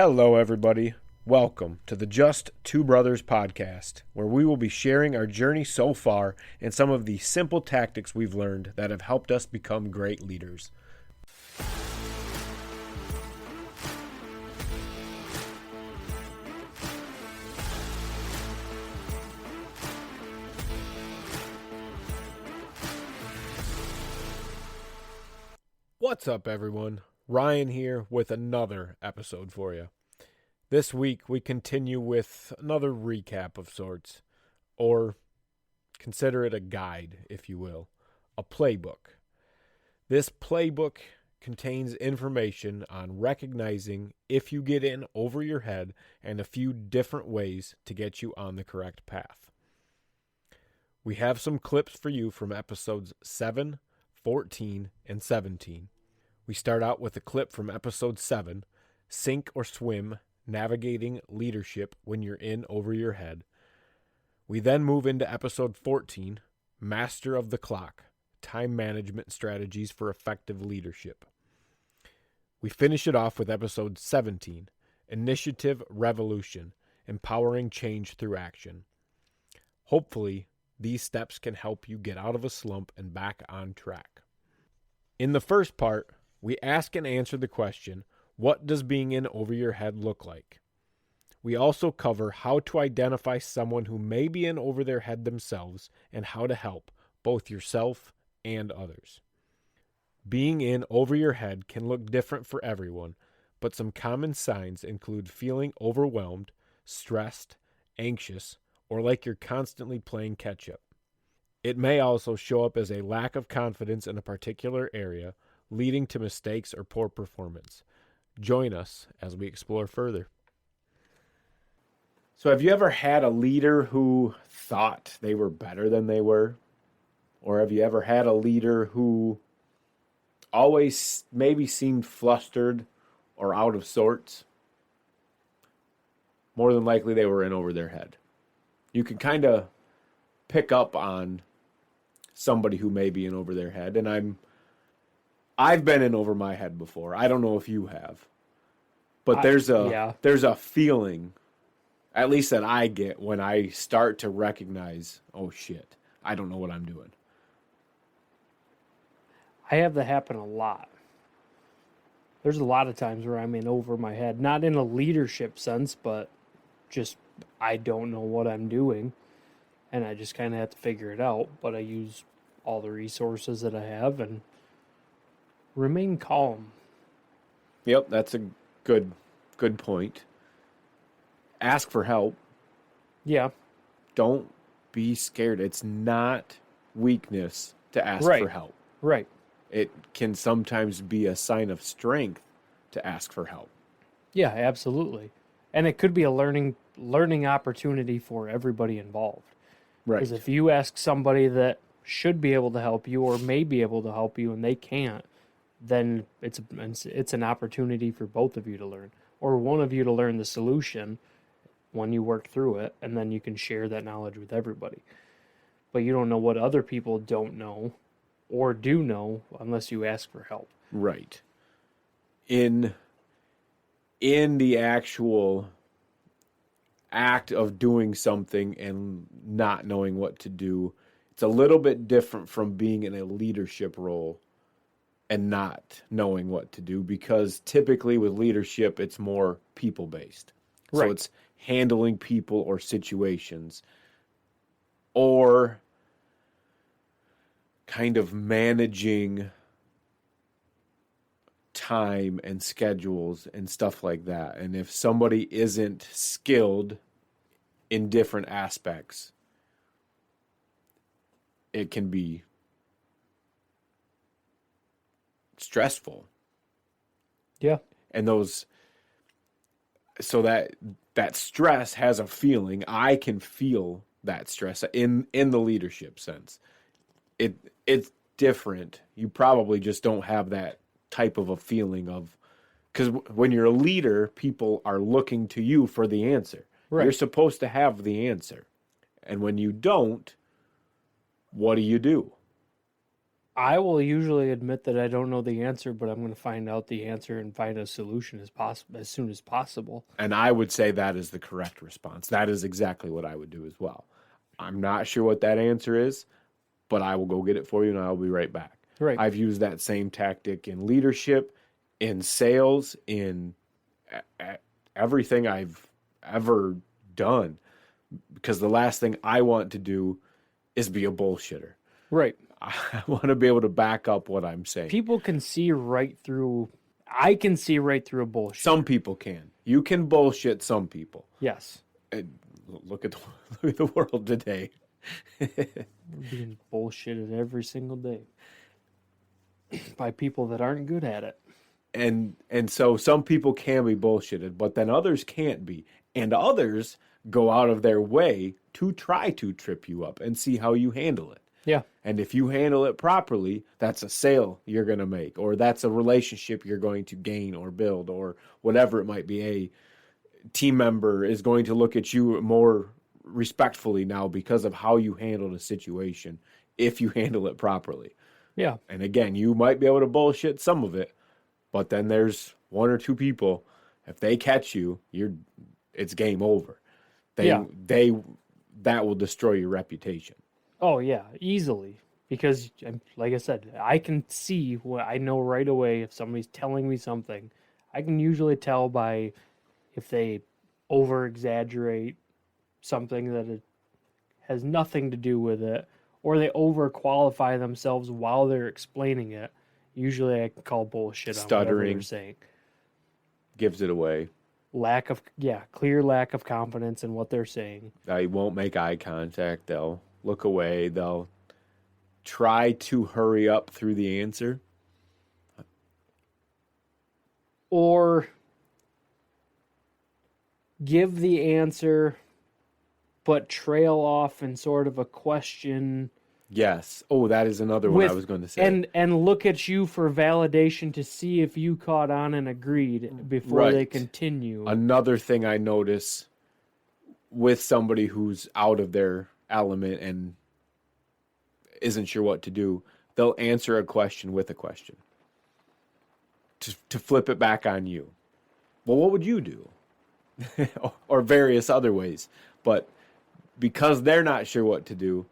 Hello, everybody. Welcome to the Just Two Brothers podcast, where we will be sharing our journey so far and some of the simple tactics we've learned that have helped us become great leaders. What's up, everyone? Ryan here with another episode for you. This week, we continue with another recap of sorts, or consider it a guide, if you will, a playbook. This playbook contains information on recognizing if you get in over your head and a few different ways to get you on the correct path. We have some clips for you from episodes 7, 14, and 17. We start out with a clip from episode 7, Sink or Swim, Navigating Leadership When You're In Over Your Head. We then move into episode 14, Master of the Clock, Time Management Strategies for Effective Leadership. We finish it off with episode 17, Initiative Revolution, Empowering Change Through Action. Hopefully, these steps can help you get out of a slump and back on track. In the first part, we ask and answer the question, what does being in over your head look like? We also cover how to identify someone who may be in over their head themselves and how to help both yourself and others. Being in over your head can look different for everyone, but some common signs include feeling overwhelmed, stressed, anxious, or like you're constantly playing catch-up. It may also show up as a lack of confidence in a particular area, leading to mistakes or poor performance. Join us as we explore further. So have you ever had a leader who thought they were better than they were? Or have you ever had a leader who always maybe seemed flustered or out of sorts? More than likely they were in over their head. You can kind of pick up on somebody who may be in over their head, and I've been in over my head before. I don't know if you have. But there's a feeling, at least that I get when I start to recognize, oh shit, I don't know what I'm doing. I have that happen a lot. There's a lot of times where I'm in over my head, not in a leadership sense, but just I don't know what I'm doing, and I just kind of have to figure it out, but I use all the resources that I have and remain calm. Yep, that's a good point. Ask for help. Yeah. Don't be scared. It's not weakness to ask for help. Right. It can sometimes be a sign of strength to ask for help. Yeah, absolutely. And it could be a learning opportunity for everybody involved. Right. Because if you ask somebody that should be able to help you or may be able to help you and they can't, then it's an opportunity for both of you to learn, or one of you to learn the solution when you work through it, and then you can share that knowledge with everybody. But you don't know what other people don't know or do know unless you ask for help. Right. In the actual act of doing something and not knowing what to do, it's a little bit different from being in a leadership role and not knowing what to do, because typically with leadership, it's more people-based. Right. So it's handling people or situations, or kind of managing time and schedules and stuff like that. And if somebody isn't skilled in different aspects, it can be stressful. Yeah. And so that stress has a feeling. I can feel that stress in the leadership sense. It's different. You probably just don't have that type of a feeling of, because when you're a leader, people are looking to you for the answer. Right. You're supposed to have the answer. And when you don't, what do you do? I will usually admit that I don't know the answer, but I'm going to find out the answer and find a solution as soon as possible. And I would say that is the correct response. That is exactly what I would do as well. I'm not sure what that answer is, but I will go get it for you and I'll be right back. Right. I've used that same tactic in leadership, in sales, in everything I've ever done. Because the last thing I want to do is be a bullshitter. Right. I want to be able to back up what I'm saying. People can see right through. I can see right through a bullshit. Some people can. You can bullshit some people. Yes. And look at the world today. We're being bullshitted every single day by people that aren't good at it. And so some people can be bullshitted, but then others can't be. And others go out of their way to try to trip you up and see how you handle it. Yeah. And if you handle it properly, that's a sale you're going to make, or that's a relationship you're going to gain or build, or whatever it might be. A team member is going to look at you more respectfully now because of how you handle the situation, if you handle it properly. Yeah. And again, you might be able to bullshit some of it, but then there's one or two people, if they catch you, it's game over. That will destroy your reputation. Oh, yeah, easily. Because, like I said, I can see what I know right away if somebody's telling me something. I can usually tell by if they over exaggerate something that it has nothing to do with it, or they over qualify themselves while they're explaining it. Usually I can call bullshit on whatever Stuttering they're saying. gives it away. Clear lack of confidence in what they're saying. They won't make eye contact. They'll look away. They'll try to hurry up through the answer. Or give the answer, but trail off in sort of a question. Yes. Oh, that is another one I was going to say. And look at you for validation to see if you caught on and agreed before they continue. Another thing I notice with somebody who's out of their element and isn't sure what to do, they'll answer a question with a question to flip it back on you. Well, what would you do? Or various other ways. But because they're not sure what to do,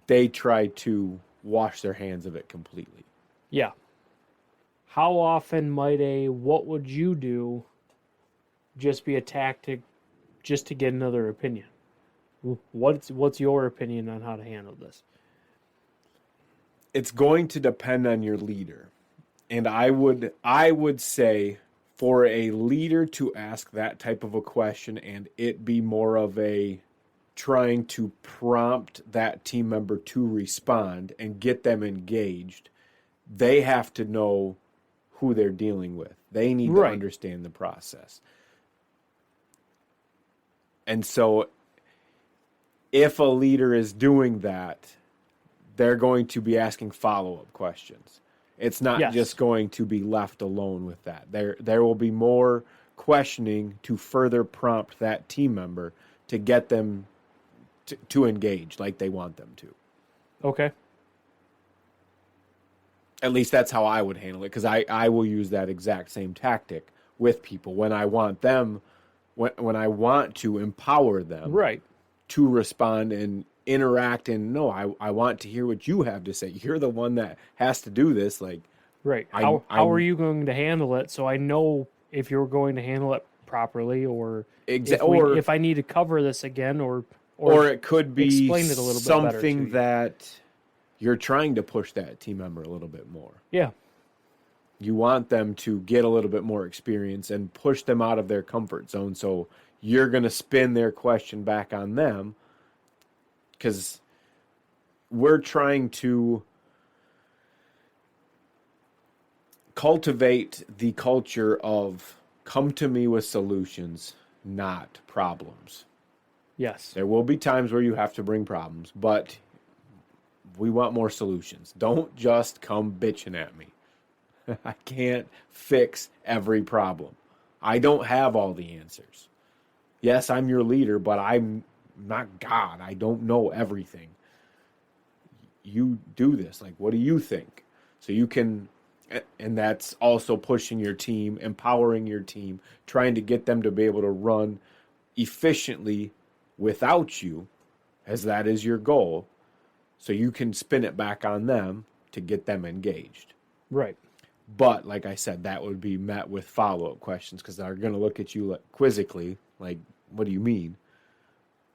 they try to wash their hands of it completely. Yeah. How often might a "what would you do" just be a tactic just to get another opinion? What's your opinion on how to handle this? It's going to depend on your leader. And I would say for a leader to ask that type of a question and it be more of a trying to prompt that team member to respond and get them engaged, they have to know who they're dealing with. They need to understand the process. And so if a leader is doing that, they're going to be asking follow-up questions. It's not just going to be left alone with that. There will be more questioning to further prompt that team member to get them to engage like they want them to. Okay. At least that's how I would handle it, because I will use that exact same tactic with people when I want them, when I want to empower them to respond and interact and no, I want to hear what you have to say. You're the one that has to do this. Like, How are you going to handle it? So I know if you're going to handle it properly, or if I need to cover this again, or it could be explain it a little bit better something that you're trying to push that team member a little bit more. Yeah. You want them to get a little bit more experience and push them out of their comfort zone. So you're going to spin their question back on them, because we're trying to cultivate the culture of come to me with solutions, not problems. Yes. There will be times where you have to bring problems, but we want more solutions. Don't just come bitching at me. I can't fix every problem. I don't have all the answers. Yes, I'm your leader, but I'm not God. I don't know everything. you do this? Like, what do you think? So you can, and that's also pushing your team, empowering your team, trying to get them to be able to run efficiently without you, as that is your goal. So you can spin it back on them to get them engaged. Right. But like I said, that would be met with follow-up questions because they're going to look at you quizzically, like, what do you mean?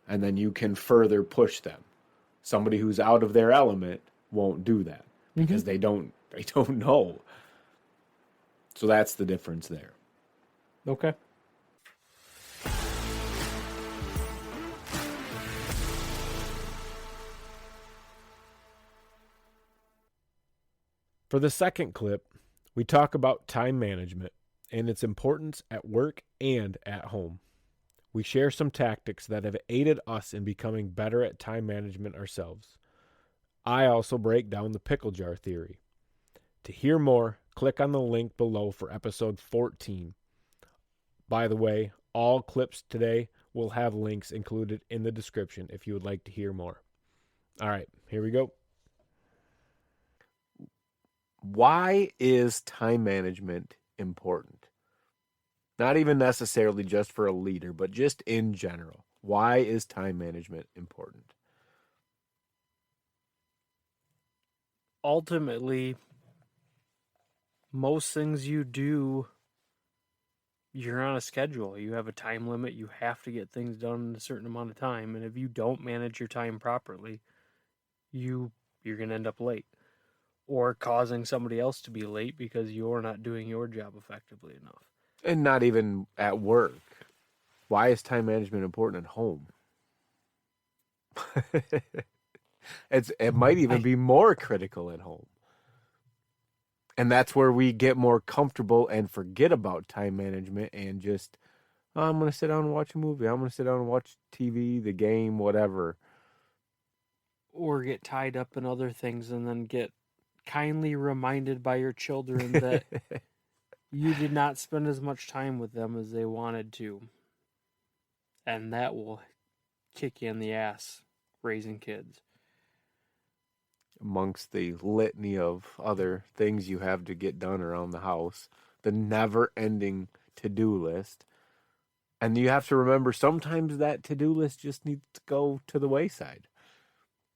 And then you can further push them. Somebody who's out of their element won't do that because they don't know. So that's the difference there. Okay. For the second clip, we talk about time management and its importance at work and at home. We share some tactics that have aided us in becoming better at time management ourselves. I also break down the pickle jar theory. To hear more, click on the link below for episode 14. By the way, all clips today will have links included in the description if you would like to hear more. All right, here we go. Why is time management important? Not even necessarily just for a leader, but just in general. Why is time management important? Ultimately, most things you do, you're on a schedule. You have a time limit. You have to get things done in a certain amount of time. And if you don't manage your time properly, you're going to end up late or causing somebody else to be late because you're not doing your job effectively enough. And not even at work. Why is time management important at home? It might even be more critical at home. And that's where we get more comfortable and forget about time management and just, oh, I'm going to sit down and watch a movie. I'm going to sit down and watch TV, the game, whatever. Or get tied up in other things and then get kindly reminded by your children that you did not spend as much time with them as they wanted to. And that will kick you in the ass raising kids. Amongst the litany of other things you have to get done around the house, the never-ending to-do list. And you have to remember sometimes that to-do list just needs to go to the wayside.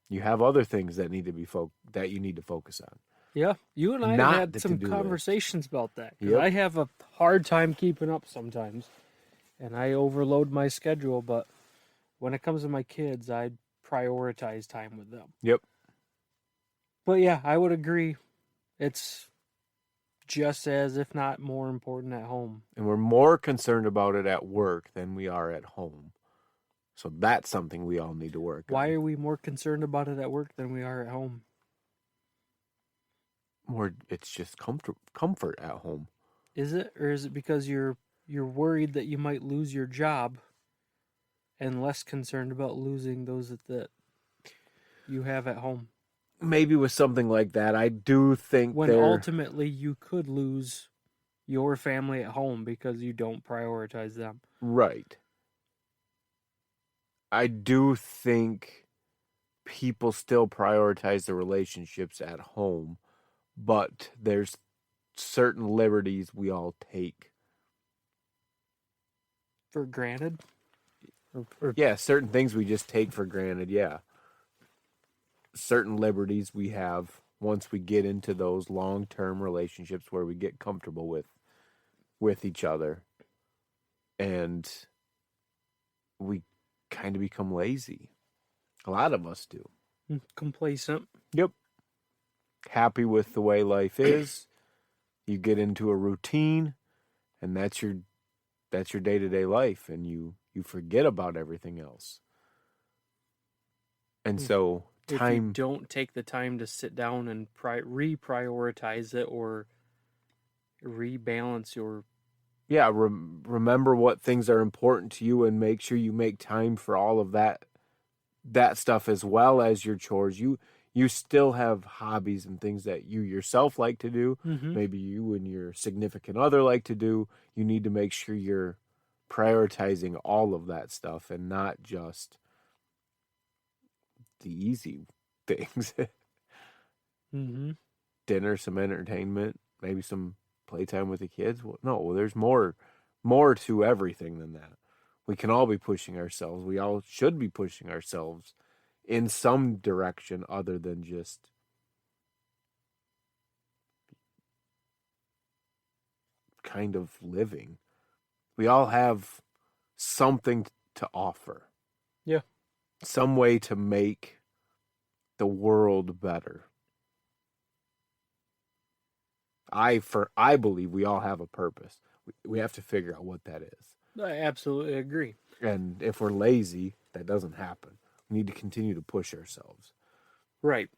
You have other things that need to be that you need to focus on. Yeah, you and I Not have had the some to-do conversations about that. 'Cause Yep. I have a hard time keeping up sometimes, and I overload my schedule. But when it comes to my kids, I prioritize time with them. Yep. But yeah, I would agree. It's just as, if not more important at home. And we're more concerned about it at work than we are at home. So that's something we all need to work on. Why are we more concerned about it at work than we are at home? It's just comfort at home. Is it, or is it because you're worried that you might lose your job and less concerned about losing those that you have at home? Maybe with something like that, I do think when ultimately you could lose your family at home because you don't prioritize them. Right. I do think people still prioritize the relationships at home, but there's certain liberties we all take. For granted? Yeah, certain things we just take for granted, yeah. Certain liberties we have once we get into those long-term relationships where we get comfortable with each other. And we kind of become lazy. A lot of us do. Complacent. Yep. Happy with the way life is. You get into a routine, and that's your day-to-day life, and you forget about everything else. And so if you don't take the time to sit down and reprioritize it or rebalance your... Yeah, remember what things are important to you and make sure you make time for all of that stuff as well as your chores. You still have hobbies and things that you yourself like to do. Mm-hmm. Maybe you and your significant other like to do. You need to make sure you're prioritizing all of that stuff and not just the easy things. Mm-hmm. Dinner, some entertainment, maybe some playtime with the kids. Well, no, there's more to everything than that. We can all be pushing ourselves. We all should be pushing ourselves in some direction other than just kind of living. We all have something to offer. Yeah. Some way to make the world better. I believe we all have a purpose. We have to figure out what that is. I absolutely agree. And if we're lazy, that doesn't happen. We need to continue to push ourselves. Right.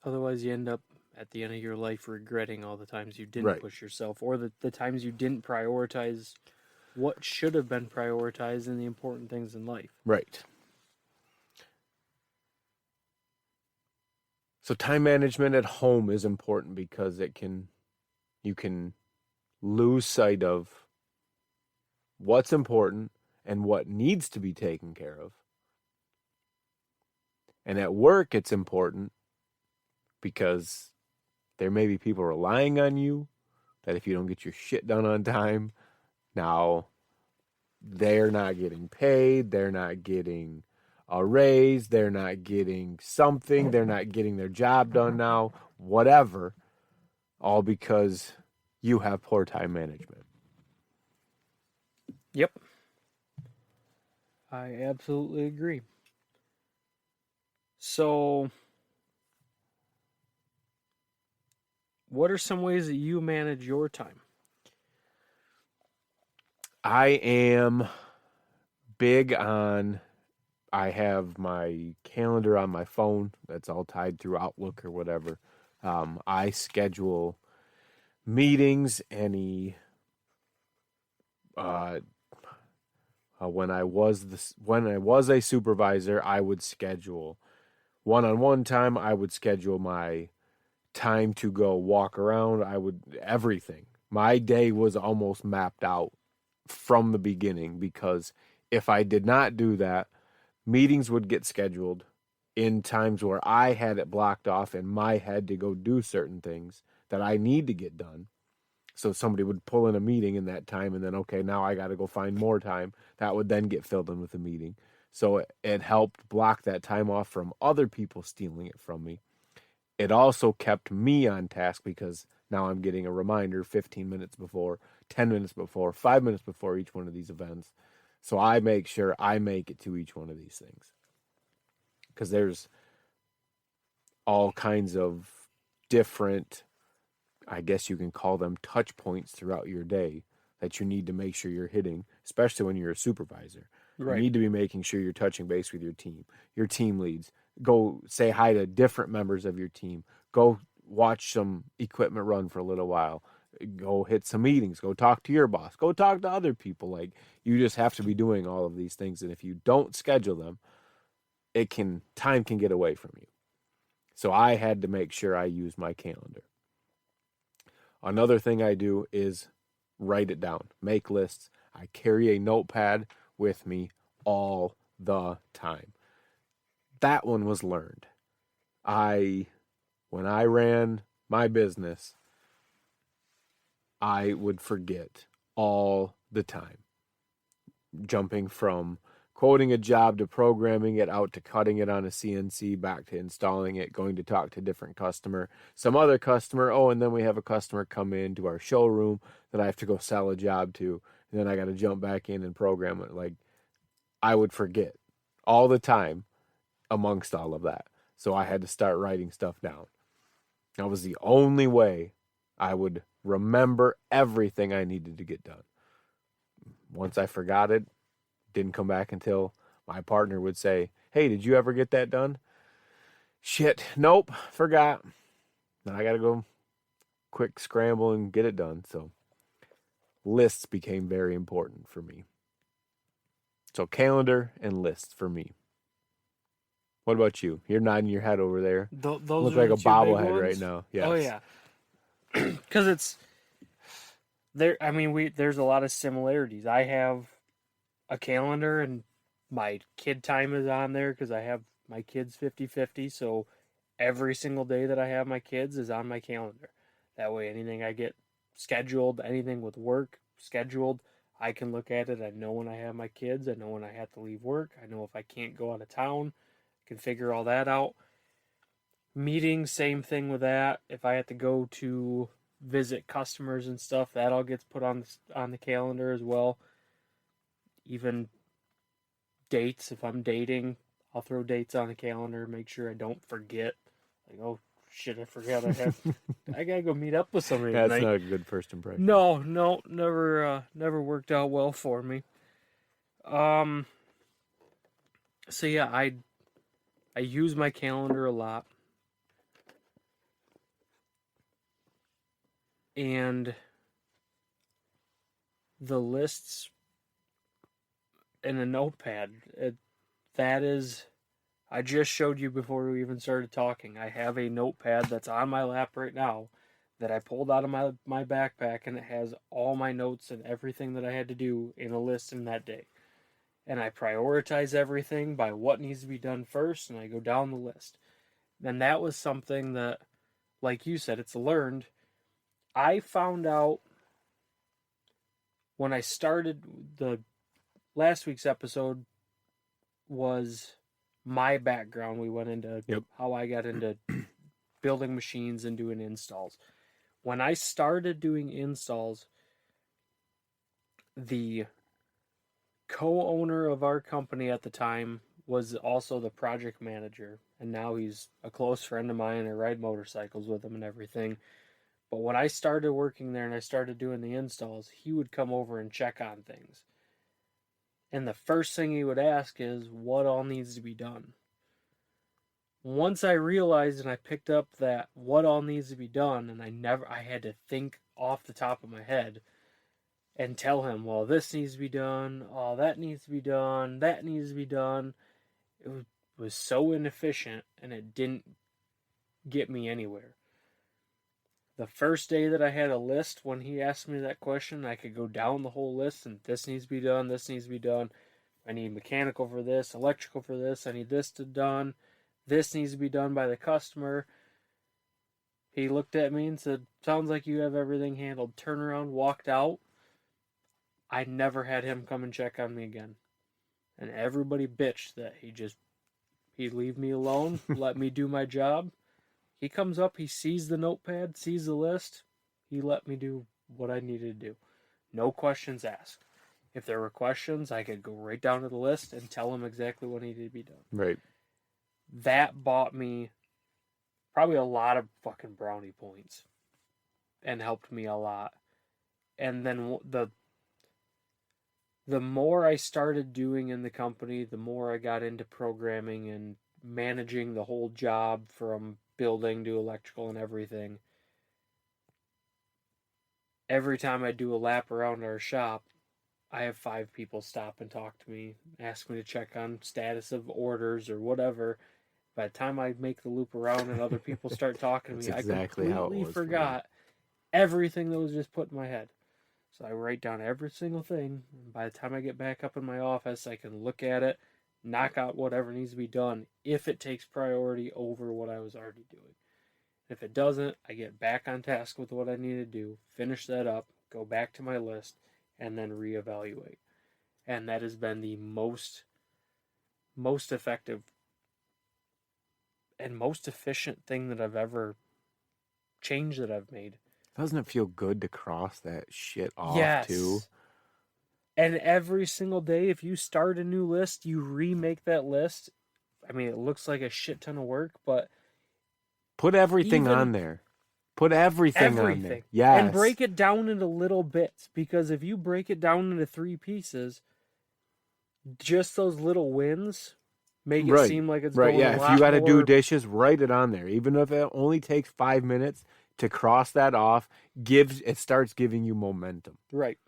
Otherwise, you end up at the end of your life regretting all the times you didn't Right. push yourself, or the times you didn't prioritize what should have been prioritized in the important things in life. Right. So time management at home is important because you can lose sight of what's important and what needs to be taken care of. And at work, it's important because there may be people relying on you that if you don't get your shit done on time, now they're not getting paid, they're not getting a raise, they're not getting something, they're not getting their job done now, whatever, all because you have poor time management. Yep. I absolutely agree. So, what are some ways that you manage your time? I am big on, I have my calendar on my phone that's all tied through Outlook or whatever. I schedule meetings, uh, when I was a supervisor, I would schedule one-on-one time. I would schedule my time to go walk around. Everything. My day was almost mapped out from the beginning because if I did not do that, meetings would get scheduled in times where I had it blocked off in my head to go do certain things that I need to get done. So somebody would pull in a meeting in that time, and then, okay, now I got to go find more time. That would then get filled in with a meeting. So it helped block that time off from other people stealing it from me. It also kept me on task because now I'm getting a reminder 15 minutes before, 10 minutes before, 5 minutes before each one of these events. So I make sure I make it to each one of these things. Because there's all kinds of different, I guess you can call them touch points throughout your day that you need to make sure you're hitting, especially when you're a supervisor. You Right. need to be making sure you're touching base with your team leads. Go say hi to different members of your team. Go watch some equipment run for a little while. Go hit some meetings. Go talk to your boss. Go talk to other people. Like, you just have to be doing all of these things. And if you don't schedule them, time can get away from you. So I had to make sure I use my calendar. Another thing I do is write it down, make lists. I carry a notepad with me all the time. That one was learned. When I ran my business, I would forget all the time. Jumping from quoting a job to programming it out to cutting it on a CNC back to installing it, going to talk to a different customer, some other customer. Oh, and then we have a customer come into our showroom that I have to go sell a job to. And then I got to jump back in and program it. Like, I would forget all the time amongst all of that. So I had to start writing stuff down. That was the only way I would remember everything I needed to get done. Once I forgot it, didn't come back until my partner would say, "Hey, did you ever get that done?" Shit, nope, forgot. Now I got to go quick scramble and get it done. So lists became very important for me. So calendar and lists for me. What about you? You're nodding your head over there. Those Look are like the a two big bobblehead right ones. now. Oh Yes. yeah, because it's there. I mean, there's a lot of similarities. I have a calendar, and my kid time is on there because I have my kids 50-50. So every single day that I have my kids is on my calendar. That way, anything I get scheduled, anything with work scheduled, I can look at it. I know when I have my kids. I know when I have to leave work. I know if I can't go out of town. I can figure all that out. Meetings, same thing with that. If I have to go to visit customers and stuff, that all gets put on the calendar as well. Even dates, if I'm dating, I'll throw dates on the calendar, make sure I don't forget. Like, oh shit, I forgot I gotta go meet up with somebody That's tonight. not a good first impression. No, never worked out well for me. So yeah, I use my calendar a lot. And the lists in a notepad, that is, I just showed you before we even started talking. I have a notepad that's on my lap right now that I pulled out of my backpack, and it has all my notes and everything that I had to do in a list in that day. And I prioritize everything by what needs to be done first, and I go down the list. And that was something that, like you said, it's learned. I found out when I started the last week's episode was my background. We went into how I got into building machines and doing installs. When I started doing installs, the co-owner of our company at the time was also the project manager, and now he's a close friend of mine. I ride motorcycles with him and everything. But when I started working there and I started doing the installs, he would come over and check on things. And the first thing he would ask is, what all needs to be done? Once I realized and I picked up that what all needs to be done, and I had to think off the top of my head and tell him, well, this needs to be done, oh, that needs to be done, that needs to be done. It was so inefficient, and it didn't get me anywhere. The first day that I had a list, when he asked me that question, I could go down the whole list and this needs to be done, this needs to be done. I need mechanical for this, electrical for this, I need this to done. This needs to be done by the customer. He looked at me and said, sounds like you have everything handled. Turned around, walked out. I never had him come and check on me again. And everybody bitched that he'd leave me alone, let me do my job. He comes up, he sees the notepad, sees the list. He let me do what I needed to do. No questions asked. If there were questions, I could go right down to the list and tell him exactly what needed to be done. Right. That bought me probably a lot of fucking brownie points and helped me a lot. And then the more I started doing in the company, the more I got into programming and managing the whole job from building to electrical and everything. Every time I do a lap around our shop, I have 5 people stop and talk to me, ask me to check on status of orders or whatever. By the time I make the loop around and other people start talking to me, exactly I completely forgot everything that was just put in my head. So I write down every single thing, and by the time I get back up in my office, I can look at it, knock out whatever needs to be done if it takes priority over what I was already doing. If it doesn't, I get back on task with what I need to do, finish that up, go back to my list, and then reevaluate. And that has been the most effective and most efficient thing that I've ever changed that I've made. Doesn't it feel good to cross that shit off, yes. too? And every single day, if you start a new list, you remake that list. I mean, it looks like a shit ton of work, but put everything on there. Put everything on there. Yes. And break it down into little bits, because if you break it down into 3 pieces, just those little wins make it seem like it's going a lot more. If you got to do dishes, write it on there. Even if it only takes 5 minutes to cross that off, it starts giving you momentum. Right.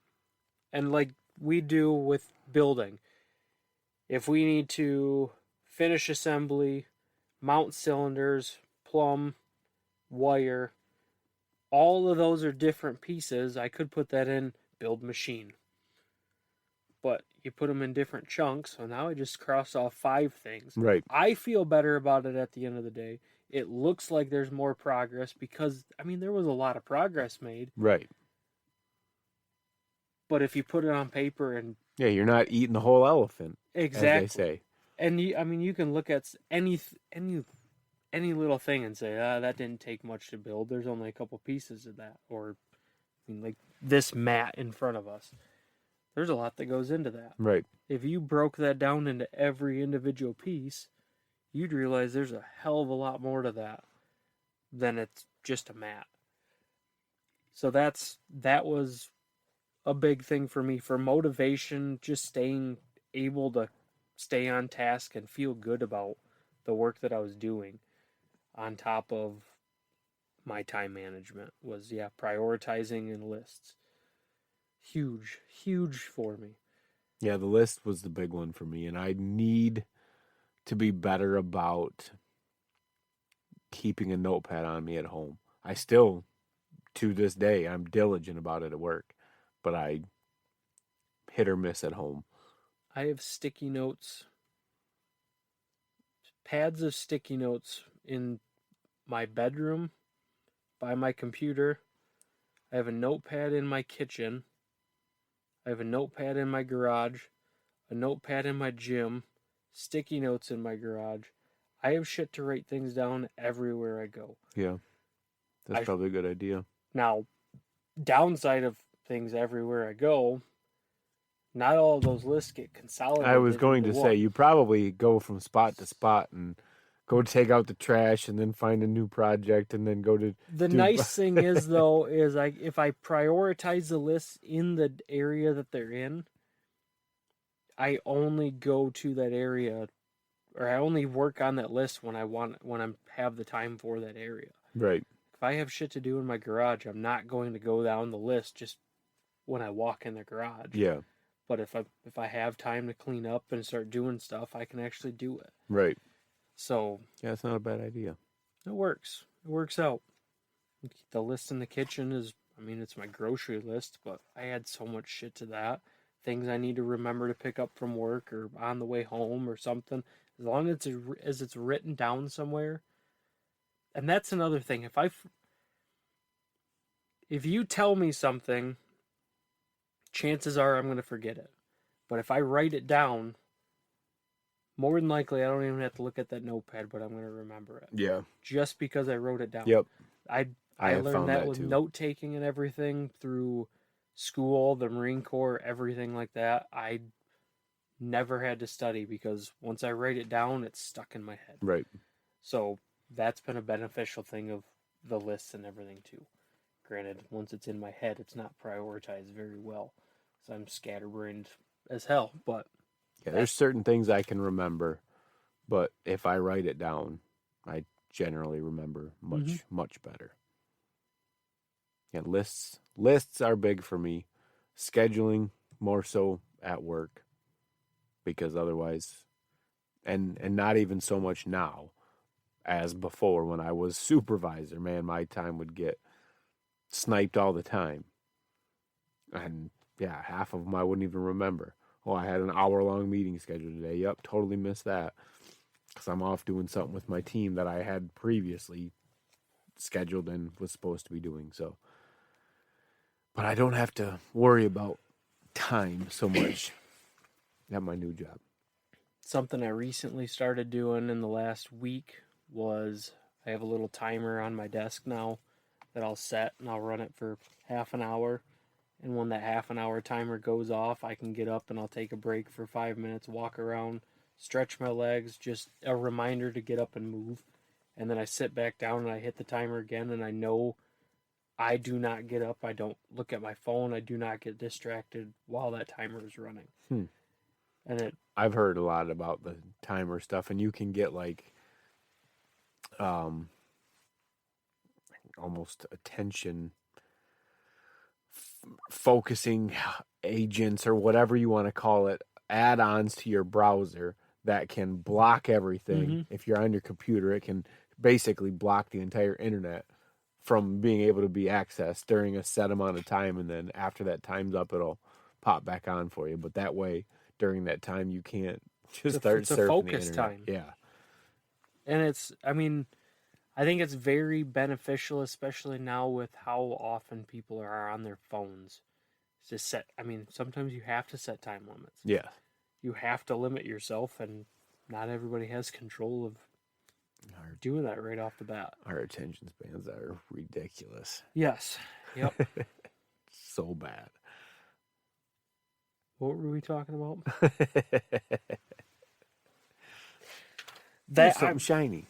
And like we do with building, if we need to finish assembly, mount cylinders, plumb, wire, all of those are different pieces. I could put that in build machine. but you put them in different chunks. So now I just crossed off 5 things. Right. I feel better about it at the end of the day. It looks like there's more progress because, I mean, there was a lot of progress made. Right. But if you put it on paper and Yeah, you're not eating the whole elephant, exactly, as they say. and I mean, you can look at any little thing and say, that didn't take much to build. There's only a couple pieces of that, or I mean, like this mat in front of us. There's a lot that goes into that. Right. If you broke that down into every individual piece, you'd realize there's a hell of a lot more to that than it's just a mat. So that was a big thing for me for motivation, just staying able to stay on task and feel good about the work that I was doing on top of my time management was prioritizing and lists. Huge for me. Yeah, the list was the big one for me, and I need to be better about keeping a notepad on me at home. I still, to this day, I'm diligent about it at work, but I hit or miss at home. I have sticky notes, pads of sticky notes in my bedroom, by my computer. I have a notepad in my kitchen. I have a notepad in my garage, a notepad in my gym, sticky notes in my garage. I have shit to write things down everywhere I go. Yeah, that's probably a good idea. Now, downside of things everywhere I go, not all of those lists get consolidated. I was going to say, you probably go from spot to spot and go take out the trash and then find a new project and then go to... The nice thing is, though, is if I prioritize the lists in the area that they're in, I only go to that area, or I only work on that list when I have the time for that area. Right. If I have shit to do in my garage, I'm not going to go down the list just when I walk in the garage. Yeah. But if I have time to clean up and start doing stuff, I can actually do it. Right. So yeah, it's not a bad idea. It works. It works out. The list in the kitchen is, I mean, it's my grocery list, but I add so much shit to that. Things I need to remember to pick up from work or on the way home or something. As long as it's written down somewhere. And that's another thing. If you tell me something, chances are I'm going to forget it. But if I write it down, more than likely I don't even have to look at that notepad, but I'm going to remember it. Yeah. Just because I wrote it down. Yep. I learned that with note taking and everything through school, the Marine Corps, everything like that. I never had to study because once I write it down, it's stuck in my head. Right. So that's been a beneficial thing of the lists and everything too. Granted, once it's in my head, it's not prioritized very well. So I'm scatterbrained as hell, but... Yeah, there's certain things I can remember, but if I write it down, I generally remember much better. Yeah, lists are big for me. Scheduling more so at work, because otherwise, and not even so much now as before when I was supervisor. Man, my time would get sniped all the time, and yeah, half of them I wouldn't even remember. Oh, I had an hour-long meeting scheduled today. Yep, totally missed that. Because I'm off doing something with my team that I had previously scheduled and was supposed to be doing. So, but I don't have to worry about time so much at my new job. Something I recently started doing in the last week was I have a little timer on my desk now that I'll set, and I'll run it for half an hour. And when that half an hour timer goes off, I can get up and I'll take a break for 5 minutes, walk around, stretch my legs, just a reminder to get up and move. And then I sit back down and I hit the timer again, and I know I do not get up. I don't look at my phone. I do not get distracted while that timer is running. And I've heard a lot about the timer stuff, and you can get like almost attention focusing agents or whatever you want to call it, add-ons to your browser that can block everything. If you're on your computer, it can basically block the entire internet from being able to be accessed during a set amount of time, and then after that time's up, it'll pop back on for you. But that way, during that time, you can't just It's start it's a surfing focus the internet. time. Yeah. And I think it's very beneficial, especially now with how often people are on their phones. To set, sometimes you have to set time limits. Yeah. You have to limit yourself, and not everybody has control of doing that right off the bat. Our attention spans are ridiculous. Yes. Yep. So bad. What were we talking about? That's something shiny.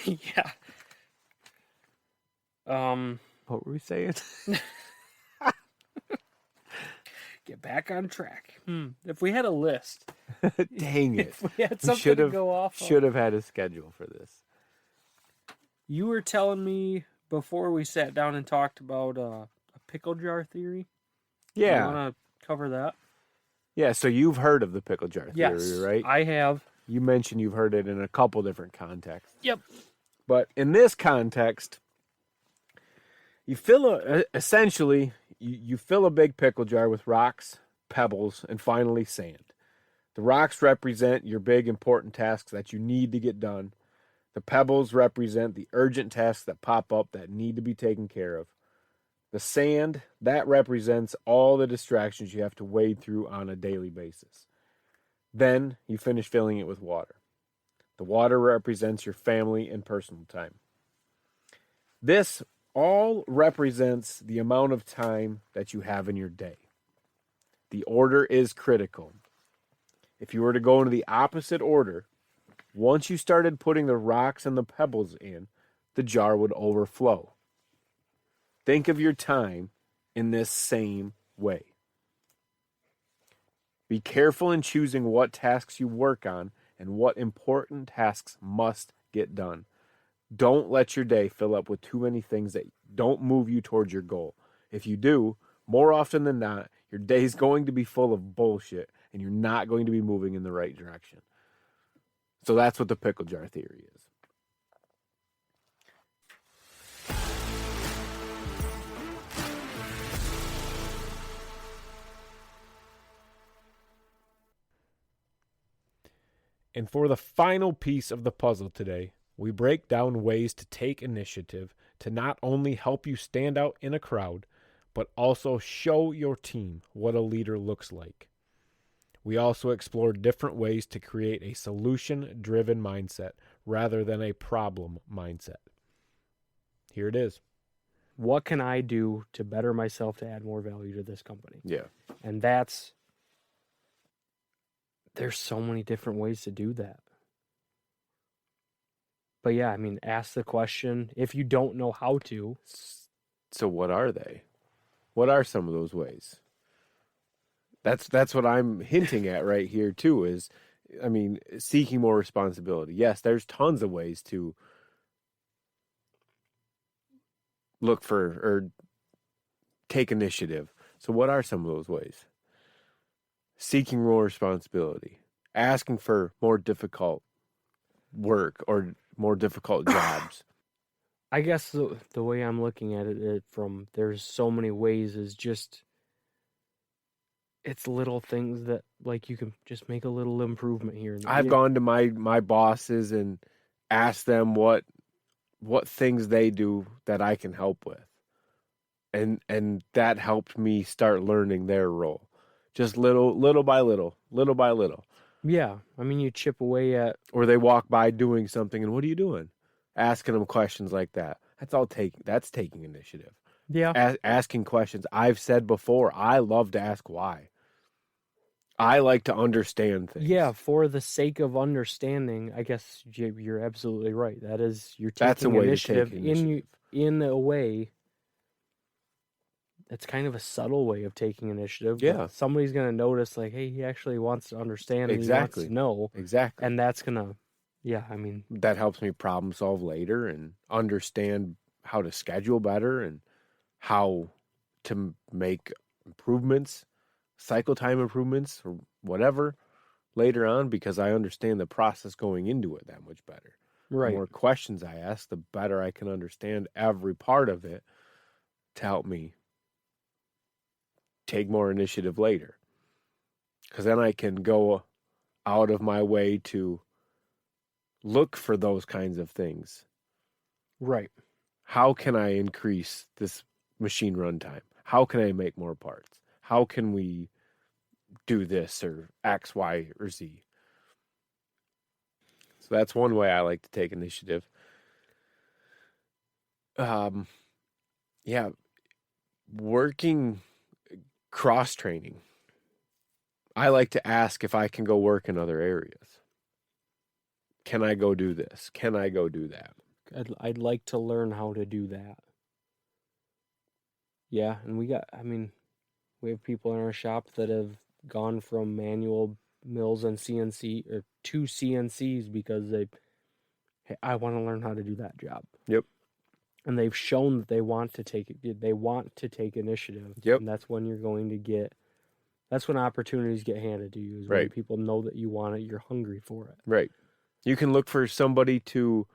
Yeah. What were we saying? Get back on track. If we had a list. Dang it. If we had something to go off Should have had a schedule for this. You were telling me before we sat down and talked about a pickle jar theory. Yeah. You want to cover that? Yeah, so you've heard of the pickle jar theory, Yes, right? I have. You mentioned you've heard it in a couple different contexts. Yep. But in this context, you essentially you fill a big pickle jar with rocks, pebbles, and finally sand. The rocks represent your big important tasks that you need to get done. The pebbles represent the urgent tasks that pop up that need to be taken care of. The sand, that represents all the distractions you have to wade through on a daily basis. Then you finish filling it with water. The water represents your family and personal time. This all represents the amount of time that you have in your day. The order is critical. If you were to go into the opposite order, once you started putting the rocks and the pebbles in, the jar would overflow. Think of your time in this same way. Be careful in choosing what tasks you work on and what important tasks must get done. Don't let your day fill up with too many things that don't move you towards your goal. If you do, more often than not, your day's going to be full of bullshit and you're not going to be moving in the right direction. So that's what the pickle jar theory is. And for the final piece of the puzzle today, we break down ways to take initiative to not only help you stand out in a crowd, but also show your team what a leader looks like. We also explore different ways to create a solution-driven mindset rather than a problem mindset. Here it is. What can I do to better myself to add more value to this company? Yeah. And there's so many different ways to do that. But yeah, ask the question if you don't know how to. So what are they? What are some of those ways? That's what I'm hinting at right here too is, seeking more responsibility. Yes, there's tons of ways to look for or take initiative. So what are some of those ways? Seeking more responsibility, asking for more difficult work or more difficult jobs. I guess the way I'm looking at it from there's so many ways is just it's little things that like you can just make a little improvement here. I've gone to my bosses and asked them what things they do that I can help with. And that helped me start learning their role. Just little by little. Yeah, you chip away at. Or they walk by doing something, and what are you doing? Asking them questions like that. That's taking initiative. Yeah. Asking questions. I've said before, I love to ask why. I like to understand things. Yeah, for the sake of understanding, I guess you're absolutely right. That is, you're taking initiative in a way. That's kind of a subtle way of taking initiative. Yeah. Somebody's going to notice, like, hey, he actually wants to understand. Exactly. And he wants to know. Exactly. And that's going to, that helps me problem solve later and understand how to schedule better and how to make improvements, cycle time improvements or whatever later on because I understand the process going into it that much better. Right. The more questions I ask, the better I can understand every part of it to help me take more initiative later. Because then I can go out of my way to look for those kinds of things. Right. How can I increase this machine runtime? How can I make more parts? How can we do this or X, Y, or Z? So that's one way I like to take initiative. Yeah, working cross-training. I like to ask if I can go work in other areas. Can I go do this? Can I go do that? I'd like to learn how to do that. Yeah, and we have people in our shop that have gone from manual mills and CNC or to CNCs because hey, I want to learn how to do that job. Yep. And they've shown that they want to take initiative. Yep. And that's when that's when opportunities get handed to you, is when Right. people know that you want it, you're hungry for it. Right. You can look for somebody to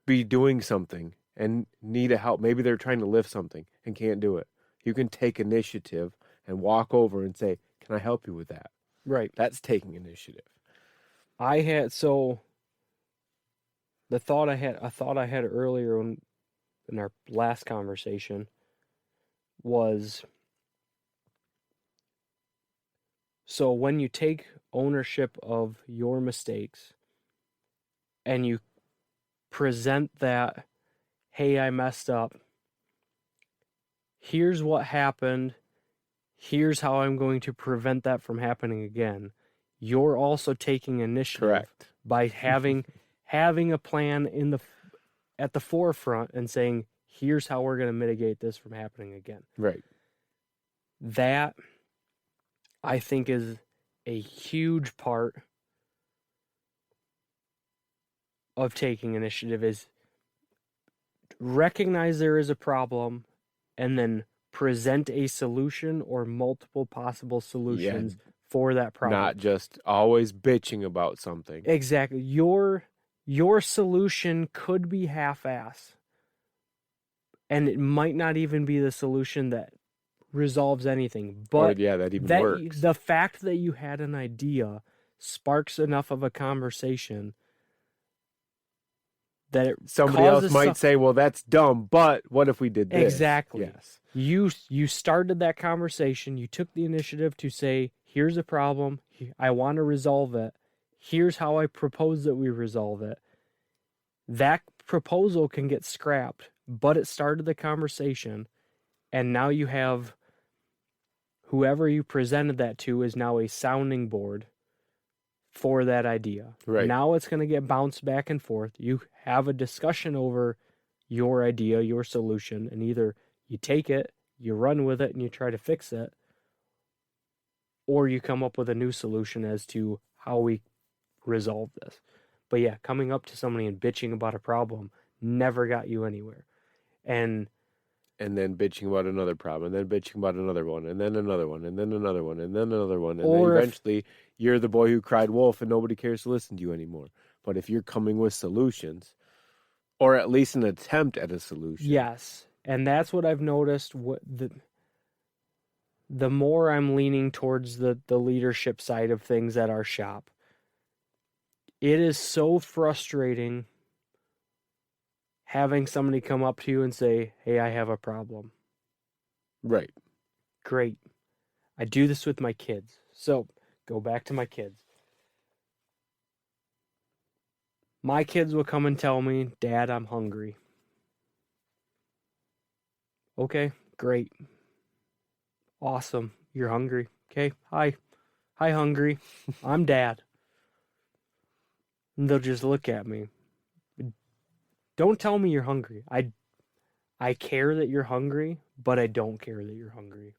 be doing something and need a help. Maybe they're trying to lift something and can't do it. You can take initiative and walk over and say, "Can I help you with that?" Right. That's taking initiative. The thought I had earlier in our last conversation was, so when you take ownership of your mistakes and you present that, hey, I messed up, here's what happened, here's how I'm going to prevent that from happening again, you're also taking initiative. Correct. By having a plan at the forefront and saying, here's how we're going to mitigate this from happening again. Right. That, I think, is a huge part of taking initiative, is recognize there is a problem and then present a solution or multiple possible solutions for that problem. Not just always bitching about something. Exactly. Your solution could be half-ass, and it might not even be the solution that resolves anything. But that even works. The fact that you had an idea sparks enough of a conversation that somebody else might say, "Well, that's dumb, but what if we did this?" Exactly. Yes. You started that conversation. You took the initiative to say, here's a problem. I want to resolve it. Here's how I propose that we resolve it. That proposal can get scrapped, but it started the conversation, and now you have whoever you presented that to is now a sounding board for that idea. Right. Now it's going to get bounced back and forth. You have a discussion over your idea, your solution, and either you take it, you run with it, and you try to fix it, or you come up with a new solution as to how we resolve this. But yeah, coming up to somebody and bitching about a problem never got you anywhere. And then bitching about another problem, and then bitching about another one, and then another one, and then another one, and then another one. And then eventually you're the boy who cried wolf and nobody cares to listen to you anymore. But if you're coming with solutions, or at least an attempt at a solution. Yes. And that's what I've noticed. The more I'm leaning towards the leadership side of things at our shop, it is so frustrating having somebody come up to you and say, hey, I have a problem. Right. Great. I do this with my kids. So go back to my kids. My kids will come and tell me, Dad, I'm hungry. Okay, great. Awesome. You're hungry. Okay, hi. Hi, hungry. I'm Dad. And they'll just look at me. Don't tell me you're hungry. I care that you're hungry, but I don't care that you're hungry.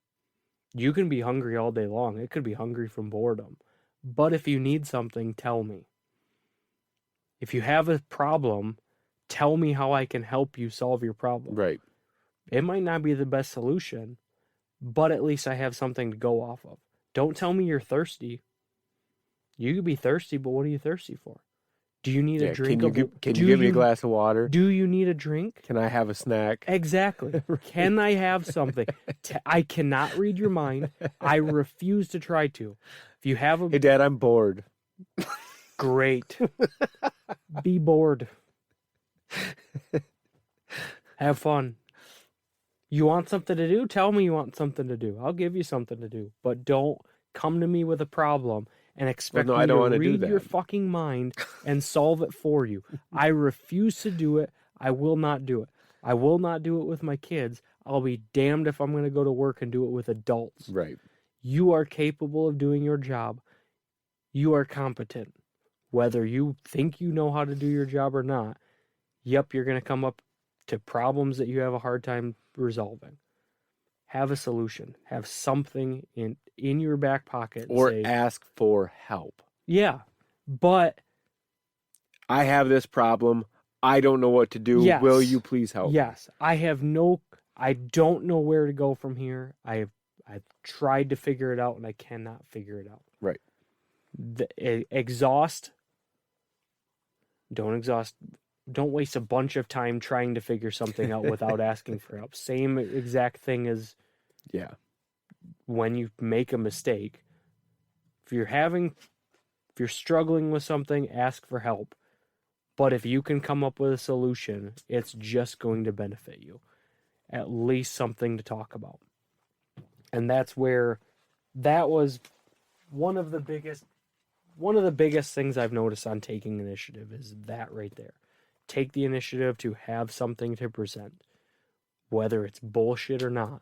You can be hungry all day long. It could be hungry from boredom. But if you need something, tell me. If you have a problem, tell me how I can help you solve your problem. Right. It might not be the best solution, but at least I have something to go off of. Don't tell me you're thirsty. You could be thirsty, but what are you thirsty for? Do you need a drink? Can you give me a glass of water? Do you need a drink? Can I have a snack? Exactly. Right. Can I have something? I cannot read your mind. I refuse to try to. If you have a Hey, Dad, I'm bored. great, be bored. Have fun. You want something to do? Tell me you want something to do. I'll give you something to do. But don't come to me with a problem and expect no, I me don't to wanna do read your that. fucking mind and solve it for you. I refuse to do it. I will not do it. I will not do it with my kids. I'll be damned if I'm going to go to work and do it with adults. Right. You are capable of doing your job. You are competent. Whether you think you know how to do your job or not, yep, you're going to come up to problems that you have a hard time resolving. Have a solution. Have something in your back pocket. Or Say, ask for help. yeah, but I have this problem. I don't know what to do. yes, Will you please help me? yes, I don't know where to go from here. I've tried to figure it out and I cannot figure it out. Right. Exhaust. Don't exhaust. Don't waste a bunch of time trying to figure something out without asking for help. Same exact thing as Yeah. when you make a mistake. If you're struggling with something, ask for help. But if you can come up with a solution, it's just going to benefit you. At least something to talk about. And that's where that was one of the biggest things I've noticed on taking initiative is that right there. Take the initiative to have something to present. Whether it's bullshit or not,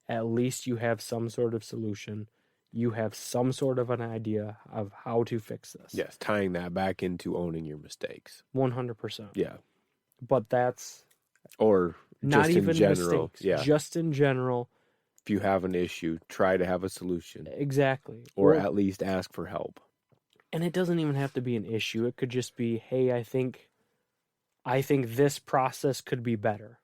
at least you have some sort of solution. You have some sort of an idea of how to fix this. Yes, tying that back into owning your mistakes. 100%. Yeah. But that's Or not just even in general. mistakes. Yeah. Just in general. If you have an issue, try to have a solution. Exactly. Or at least ask for help. And it doesn't even have to be an issue. It could just be, hey, I think this process could be better.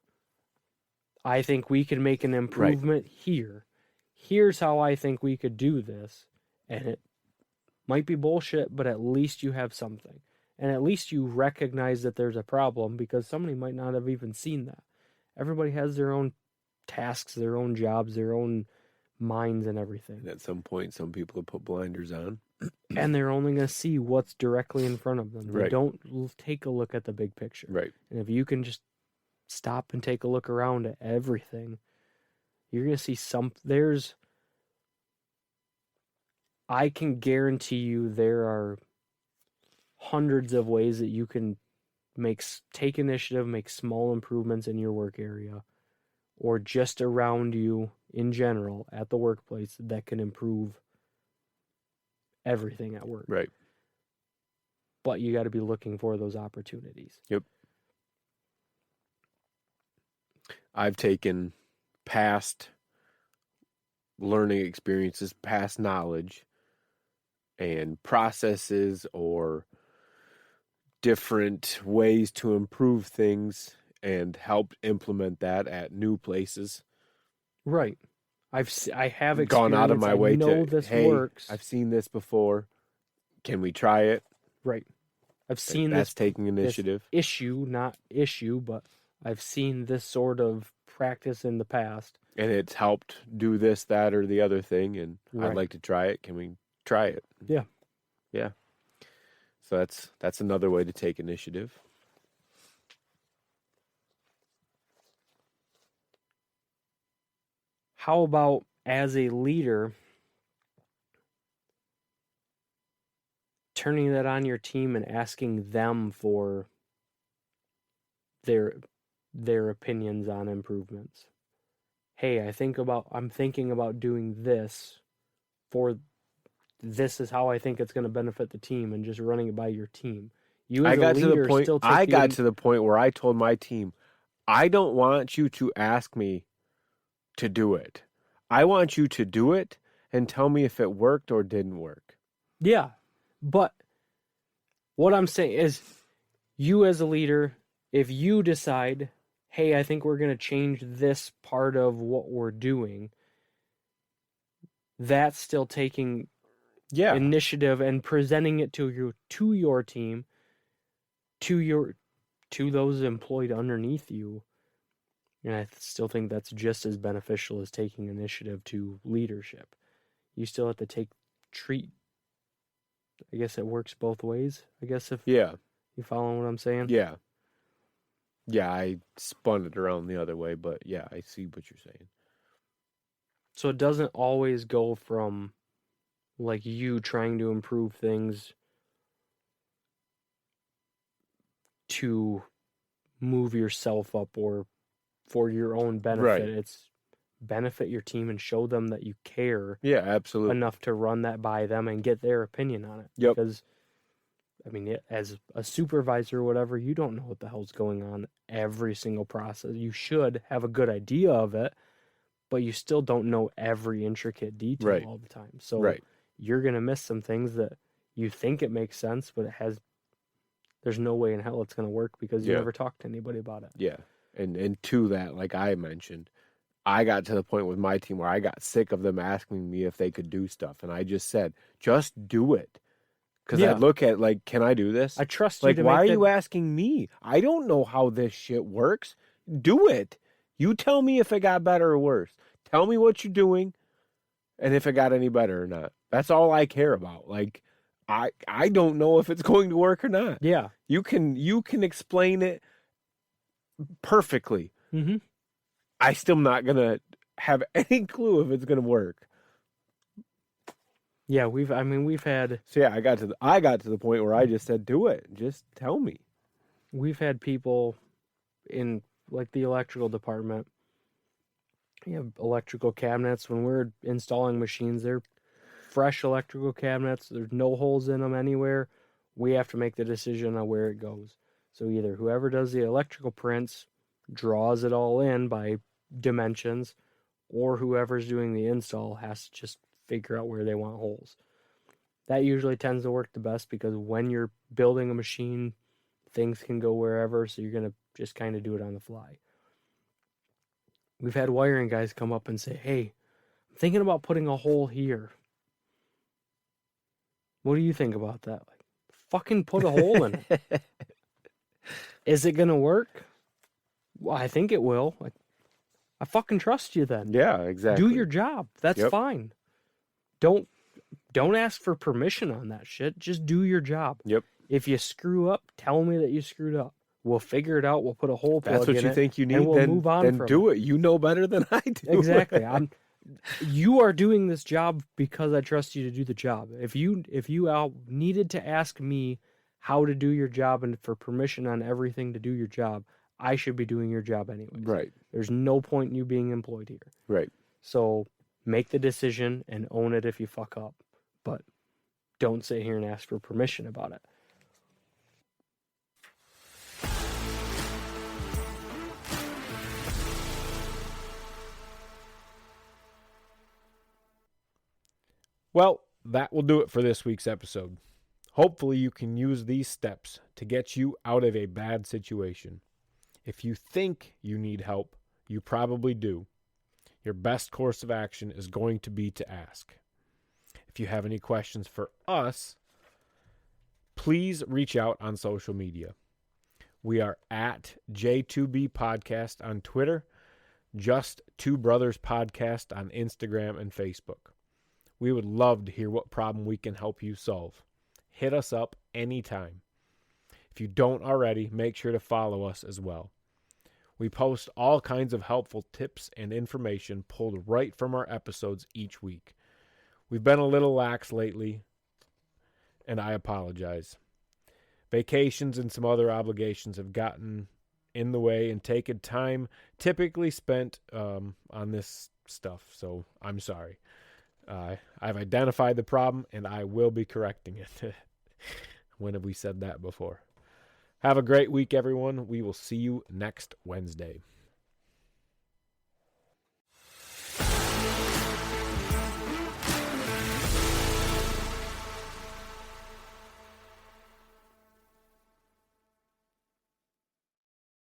I think we can make an improvement here. Here's how I think we could do this. And it might be bullshit, but at least you have something. And at least you recognize that there's a problem because somebody might not have even seen that. Everybody has their own tasks, their own jobs, their own minds and everything. And at some point, some people have put blinders on. And they're only going to see what's directly in front of them. They don't take a look at the big picture. Right. And if you can just stop and take a look around at everything, you're going to see I can guarantee you there are hundreds of ways that you can take initiative, make small improvements in your work area or just around you in general at the workplace that can improve everything at work. Right. But you got to be looking for those opportunities. Yep. I've taken past learning experiences, past knowledge, and processes or different ways to improve things and helped implement that at new places. Right. I have experience. Gone out of my way this works. I've seen this before. Can we try it? Right. I've seen That's taking initiative. Not issue, but I've seen this sort of practice in the past. And it's helped do this, that, or the other thing, and Right. I'd like to try it. Can we try it? Yeah. Yeah. So that's another way to take initiative. How about as a leader, turning that on your team and asking them for their opinions on improvements? Hey, I'm thinking about doing this this is how I think it's going to benefit the team, and just running it by your team. You as a leader still take I got to the point where I told my team, I don't want you to ask me to do it. I want you to do it and tell me if it worked or didn't work. Yeah. But what I'm saying is, you as a leader, if you decide, hey, I think we're going to change this part of what we're doing, that's still taking initiative and presenting it to your team, to those employed underneath you. And I still think that's just as beneficial as taking initiative to leadership. You still have to treat I guess it works both ways. I guess if Yeah. you follow what I'm saying. Yeah. Yeah, I spun it around the other way, but yeah, I see what you're saying. So it doesn't always go from like you trying to improve things to move yourself up or for your own benefit. Right. It's benefit your team and show them that you care Yeah, absolutely. enough to run that by them and get their opinion on it. Yep. Because, I mean, as a supervisor or whatever, you don't know what the hell's going on every single process. You should have a good idea of it, but you still don't know every intricate detail Right. all the time. So Right. you're going to miss some things that you think it makes sense, but there's no way in hell it's going to work because you Yeah. never talked to anybody about it. Yeah. And to that, like I mentioned, I got to the point with my team where I got sick of them asking me if they could do stuff. And I just said, just do it. Because Yeah. I look at, like, can I do this? I trust you Like, to why are make you asking me? I don't know how this shit works. Do it. You tell me if it got better or worse. Tell me what you're doing and if it got any better or not. That's all I care about. Like, I don't know if it's going to work or not. Yeah. You can explain it perfectly. Mm-hmm. I still not gonna have any clue if it's gonna work. Yeah, we've had So yeah, I got to the point where I just said, do it. Just tell me. people in like the electrical department. You have electrical cabinets. When we're installing machines, they're fresh electrical cabinets. There's no holes in them anywhere. We have to make the decision on where it goes. So either whoever does the electrical prints draws it all in by dimensions, or whoever's doing the install has to just figure out where they want holes. That usually tends to work the best because when you're building a machine, things can go wherever, so you're going to just kind of do it on the fly. We've had wiring guys come up and say, hey, I'm thinking about putting a hole here. What do you think about that? Like, fucking put a hole in it. Is it going to work? Well, I think it will. Like, I fucking trust you then. Yeah, exactly. Do your job. That's fine. Don't ask for permission on that shit. Just do your job. Yep. If you screw up, tell me that you screwed up. We'll figure it out. We'll put a hole plug in it. That's what you think you need. And we'll move on then from do it. You know better than I do. Exactly. You are doing this job because I trust you to do the job. If you needed to ask me how to do your job and for permission on everything to do your job, I should be doing your job anyways. Right. There's no point in you being employed here. Right. So make the decision and own it if you fuck up. But don't sit here and ask for permission about it. Well, that will do it for this week's episode. Hopefully you can use these steps to get you out of a bad situation. If you think you need help, you probably do. Your best course of action is going to be to ask. If you have any questions for us, please reach out on social media. We are at J2B Podcast on Twitter, Just Two Brothers Podcast on Instagram and Facebook. We would love to hear what problem we can help you solve. Hit us up anytime. If you don't already, make sure to follow us as well. We post all kinds of helpful tips and information pulled right from our episodes each week. We've been a little lax lately, and I apologize. Vacations and some other obligations have gotten in the way and taken time typically spent on this stuff, so I'm sorry. I've identified the problem, and I will be correcting it. When have we said that before? Have a great week, everyone. We will see you next Wednesday.